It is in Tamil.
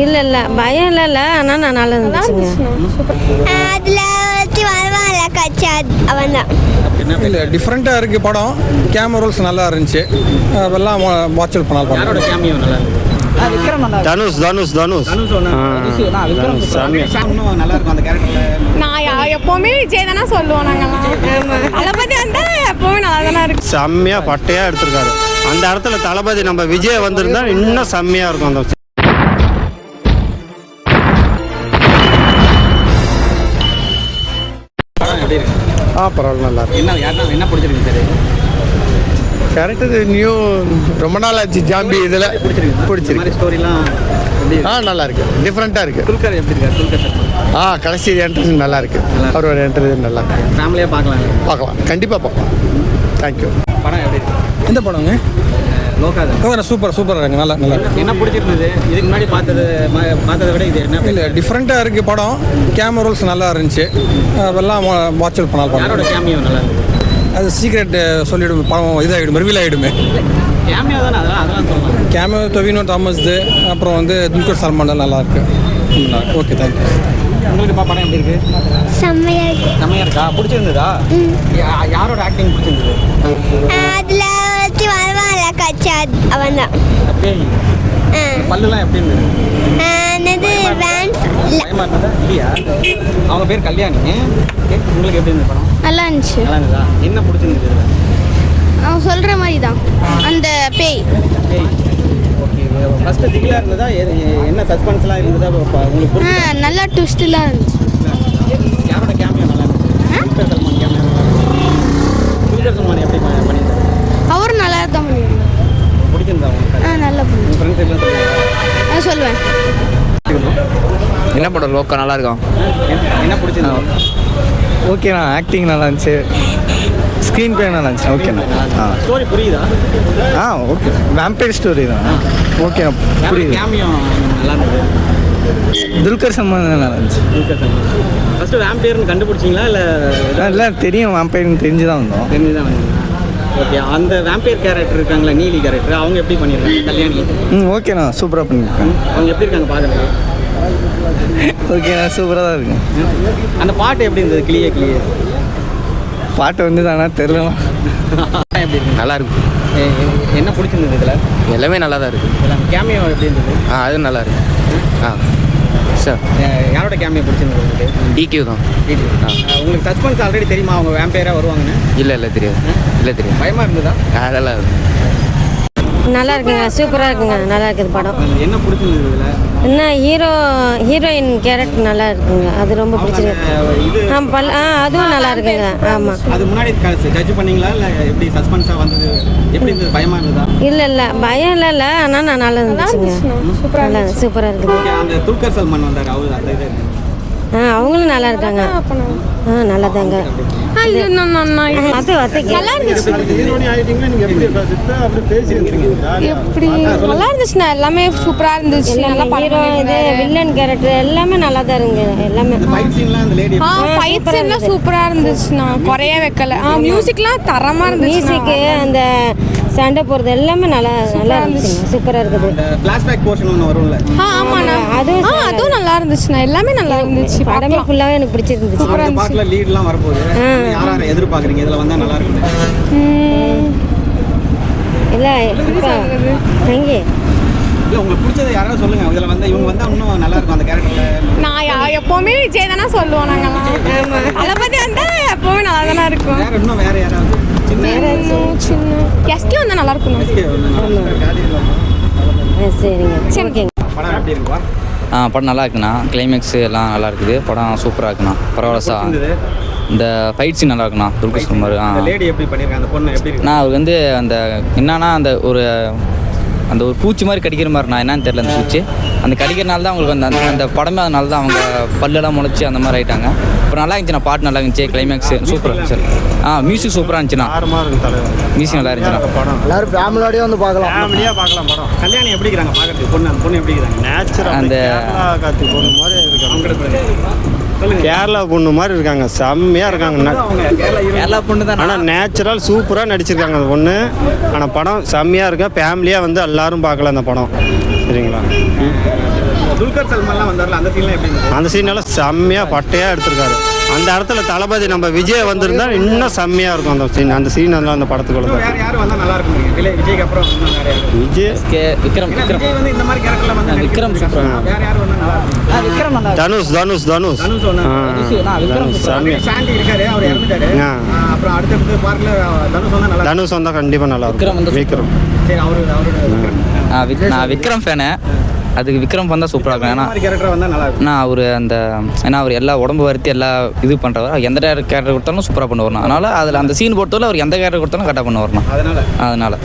இல்லை பயம் இல்லை ஆனால் நான் நல்லா இருந்துச்சுங்க. அதில் வருவான்ல கச்சா அவன் தான். இல்லை டிஃப்ரெண்ட்டாக இருக்குது படம். கேமராஸ் நல்லா இருந்துச்சு. எல்லாம் வாட்சல் பண்ணால் தனுஷ் நான் எப்பவுமே விஜய் தானே சொல்லுவோம். நாங்கெல்லாம் தளபதி வந்தா எப்பவுமே நல்லா தானே இருக்கு. செம்மையா பட்டையா எடுத்திருக்காரு. அந்த இடத்துல தளபதி நம்ம விஜய் வந்திருந்தா இன்னும் செம்மையா இருக்கும். அந்த பரவாயில்ல நல்லா இருக்கு. என்ன பிடிச்சிருக்கு சார்? கேரக்டர் நியூ ரொம்ப நாள் ஆச்சு. ஜாம்பி இதில் பிடிச்சிருக்கு. ஸ்டோரிலாம் நல்லா இருக்கு. டிஃப்ரெண்ட்டாக இருக்குது. துல்கர் எப்படி இருக்காரு? துல்கர் சார் கடைசி என்ட்ரன்ஸ் நல்லா இருக்கு. அவரோட என்ட்ரன்ஸ் நல்லா இருக்கு. ஃபேமிலியாக பார்க்கலாம். கண்டிப்பாக பார்க்கலாம். தேங்க்யூ. படம் எப்படி இருக்கு? எந்த படங்க? லோகா. சூப்பராக இருக்கு. நல்லா என்ன பிடிச்சிருந்தது? இதுக்கு முன்னாடி பார்த்ததை விட இது என்ன? இல்லை டிஃப்ரெண்ட்டாக இருக்குது படம். கேமராஸ் நல்லா இருந்துச்சு. எல்லாம் வாட்சல் பண்ணால் யாரோட கேமியோ நல்லா இருக்கு? அது சீக்ரெட் சொல்லிவிடும். படம் இதாகிடும், ரிவீல் ஆகிடுமே. கேமியோ தானே, அதெல்லாம் சொல்லலாம். கேமியோ தொவினோ தாமஸ், அப்புறம் துல்கர் சல்மான் தான் நல்லா இருக்கு. Okay thank you. உங்களுக்கு படம் எப்படி இருக்கு? செம்மையா இருக்கா? பிடிச்சிருந்ததா? யாரோட ஆக்டிங் பிடிச்சிருந்தது? அதில் வருவான்ல கச்சா அவன் தான். பல்லுலாம் எப்படி இருந்தது? பயமா இருந்ததா? இல்லையா? அவங்க பேர் கல்யாணி. உங்களுக்கு எப்படி இருந்தது படம்? நல்லா இருந்துச்சு. நல்லா இருந்ததா? என்ன பிடிச்சிருந்தது? அவன் சொல்ற மாதிரி தான் அந்த பேய். ஓகே. ஃபர்ஸ்ட் திகிலா இருந்ததா? என்ன சஸ்பென்ஸ்லாம் இருந்ததா உங்களுக்கு? நல்லா ட்விஸ்ட்லாம் இருந்துச்சு. யாரோட கேமியோ நல்லா இருந்துச்சு? துல்கர் சல்மான் கேமியோ நல்லா இருந்துச்சு. துல்கர் சல்மான் எப்படி பண்ணியிருந்தாரு? அவரும் நல்லா தான் பண்ணியிருந்தார். பிடிச்சிருந்தா உங்களுக்கு? நல்லா பண்ணி ஃப்ரெண்ட்ஸ் எல்லாம் சொல்லுவாங்க. சொல்லுவேன். என்ன படம்? லோக்கா நல்லா இருக்கும். என்ன பிடிச்சிருந்தா? ஓகேண்ணா. ஆக்டிங் நல்லா இருந்துச்சு. ஸ்க்ரீன் பிளே நல்லா இருந்துச்சு. ஓகேண்ணா. ஸ்டோரி புரியுதா? ஓகே. வேம்பயர் ஸ்டோரி தான். ஓகேண்ணா புரியுது. கேமியோ நல்லா இருந்தது. துல்கர் சல்மான் நல்லா இருந்துச்சு. துல்கர் சல்மான் ஃபஸ்ட்டு வேம்பயர்னு கண்டுபிடிச்சிங்களா இல்லை தெரியும். வேம்பயர்னு தெரிஞ்சு தான் வந்தோம். தெரிஞ்சு தான் வந்தீங்க. ஓகே. அந்த வேம்பயர் கேரக்டர் இருக்காங்களா, நீலி கேரக்டர், அவங்க எப்படி பண்ணியிருக்காங்க? கல்யாணி. ஓகேண்ணா. சூப்பராக பண்ணியிருக்காங்க. அவங்க எப்படி இருக்காங்க பார்க்குறது? ஓகேண்ணா. சூப்பராக தான் இருக்கு. அந்த பாட்டு எப்படி இருந்தது? கிளியே பாட்டு வந்து தானே தெரியலாம். எப்படி இருக்கு? நல்லா இருக்கும். என்ன பிடிச்சிருந்தது இதில்? எல்லாமே நல்லா தான் இருக்குது. கேமியோ எப்படி இருந்தது? அது நல்லா இருக்கு. சார் யாரோட கேமியோ பிடிச்சிருந்தது உங்களுக்கு? டிக்யூ தான். உங்களுக்கு சஸ்பென்ஸ் ஆல்ரெடி தெரியுமா அவங்க வேம்பயராக வருவாங்கன்னு? இல்லை தெரியாது. பயமாக இருந்ததா? அதெல்லாம் நல்லா இருக்குங்க. சூப்பராக இருக்குங்க. நல்லா இருக்குது படம். என்ன பிடிச்சிருந்தது இதில்? என்ன ஹீரோயின் கேரக்டர் நல்லா இருக்குங்க. அது ரொம்ப பிடிச்சிருக்கு. அதுவும் நல்லா இருக்குங்க. ஆமாம். அது முன்னாடி ஜட்ஜ் பண்ணீங்களா இல்லை எப்படி சஸ்பென்ஸாக வந்தது? எப்படி இருந்தது? பயமாக இருந்ததா? இல்லை பயம் இல்லை ஆனால் நான் நல்லா இருந்துச்சுங்க. சூப்பராக இருக்குது. அந்த துல்கர் சல்மான் வந்தார், அவர் அந்த இது அவங்களும் நல்லா இருக்காங்க. நல்லா தாங்க. எப்படி நல்லா இருந்துச்சுண்ணா. எல்லாமே சூப்பராக இருந்துச்சு. வில்லன் கேரக்டர் எல்லாமே நல்லா தான் இருங்க. எல்லாமே ஃபைட் சீன்லாம் சூப்பராக இருந்துச்சுண்ணா. குறைய வைக்கல. மியூசிக்லாம் தரமாக இருந்துச்சு. மியூசிக்கு அந்த சண்டை போகிறது எல்லாமே நல்லா இருந்துச்சு. சூப்பராக இருக்குது. ஃப்ளாஷ்பேக் போர்ஷன் ஒன்று வரும்ல? ஆமாண்ணா. அதுவும் நல்லா இருந்துச்சுண்ணா. எல்லாமே நல்லா இருந்துச்சு. படமே ஃபுல்லாகவே எனக்கு பிடிச்சிருந்துச்சு. அந்த பாட்டில் லீட்லாம் வரப்போகுது. யாரை எதிர்பார்க்குறீங்க இதில் வந்தால் நல்லா இருக்கும்? இல்லை இப்போ எங்கே இல்லை உங்களுக்கு பிடிச்சது யாராவது சொல்லுங்கள். இதில் வந்து இவங்க வந்தால் இன்னும் நல்லா இருக்கும் அந்த கேரக்டரில். நான் எப்பவுமே விஜய் தானே சொல்லுவோம். நாங்கெல்லாம் தளபதி வந்தா எப்பவுமே நல்லா தானே இருக்கும். வேறு யாராவது சின்ன எஸ்கே வந்தால் நல்லா இருக்கும். சரிங்க. ஓகேங்க. படம் எப்படி இருக்குப்பா? படம் நல்லா இருக்குண்ணா. கிளைமேக்ஸு எல்லாம் நல்லா இருக்குது. படம் சூப்பராக இருக்குண்ணா. பரவாயில்ல சார். இந்த ஃபைட் சீன் நல்லா இருக்குண்ணா. துல்கர் சல்மான் லேடி எப்படி பண்ணியிருக்காங்க? அந்த பொண்ணு எப்படி இருக்கு? நான் அவருக்கு வந்து அந்த என்னன்னா அந்த ஒரு பூச்சி மாதிரி கடிக்கிற மாதிரி நான் என்னன்னு தெரியல. அந்த பூச்சி அந்த கடிக்கிறனால தான் அவங்களுக்கு அந்த படமே அதனால தான் அவங்க பல்லெல்லாம் முளைச்சி அந்த மாதிரி ஆகிட்டாங்க. அப்புறம் நல்லா இருந்துச்சுண்ணா. பாட்டு நல்லா இருந்துச்சு. கிளைமேக்ஸ் சூப்பராக இருந்துச்சு. மியூசிக் சூப்பராக இருந்துச்சுண்ணா. மியூசிக் நல்லா இருந்துச்சுண்ணா. படம் எல்லாரும் ஃபேமிலியோடய வந்து பார்க்கலாம். ஃபேமிலியாக பார்க்கலாம் படம். கல்யாணி எப்படி இருக்கிறாங்க பார்க்கறதுக்கு? அந்த பொண்ணு எப்படி இருக்கிறாங்க? நேச்சுரல் அந்த கார்த்தி பொண்ணு மாதிரி இருக்காங்க. கேரளா பொண்ணு மாதிரி இருக்காங்க. செம்மையாக இருக்காங்க. கேரளா பொண்ணு தான். ஆனால் நேச்சுரல் சூப்பராக நடிச்சிருக்காங்க அந்த பொண்ணு. ஆனால் படம் செம்மையாக இருக்கு. ஃபேமிலியாக வந்து எல்லாரும் பார்க்கலாம் அந்த படம். சரிங்களா? துல்கர் சல்மான்லாம் வந்தார்ல அந்த சீன்லாம் எப்படி இருந்தது? அந்த சீனெல்லாம் செம்மையாக பட்டையாக எடுத்திருக்காரு. அந்த இடத்துல தளபதி நம்ம விஜய் வந்திருந்தா இன்னும் செம்மையாக இருக்கும் அந்த சீன் எல்லாம் அந்த படத்துக்குள்ள. வேற யார் வந்தா நல்லா இருக்கும் விஜய்க்கு அப்புறம் இன்னும் வேற யாரு? விஜய் விக்ரம் ஏன்னா விஜய் வந்து இந்த மாதிரி கேரக்டர்ல வந்து விக்ரம் நடிச்சிருக்காரு. வேற யார் வந்தா நல்லா இருக்கும்? விக்ரம் வந்தா தனுஷ் தனுஷ் வந்தா செம்மையா சாண்டி இருக்காரு, அவர் இறந்துட்டாரு. ஆ. அப்புறம் அடுத்தடுத்து பார்க்கல தனுஷ் வந்தா நல்லா தனுஷ் வந்தால் கண்டிப்பாக நல்லா இருக்கும். விக்ரம் சரி அவரோட நான் விக்ரம் ஃபேனு. அதுக்கு விக்ரம் வந்தால் சூப்பராக இருக்கும். ஏன்னா கேரக்டர் வந்தா நல்லா இருக்கும். நான் அவர் அந்த ஏன்னா அவர் எல்லா உடம்பு வருத்தி எல்லா இது பண்ணுறவர். எந்த கேரக்டர் கொடுத்தாலும் சூப்பராக பண்ண வரணும். அதனால் அதில் அந்த சீன் பொறுத்தவரை அவர் எந்த கேரக்டர் கொடுத்தாலும் கரெக்டாக பண்ண வரணும். அதனால அதனால்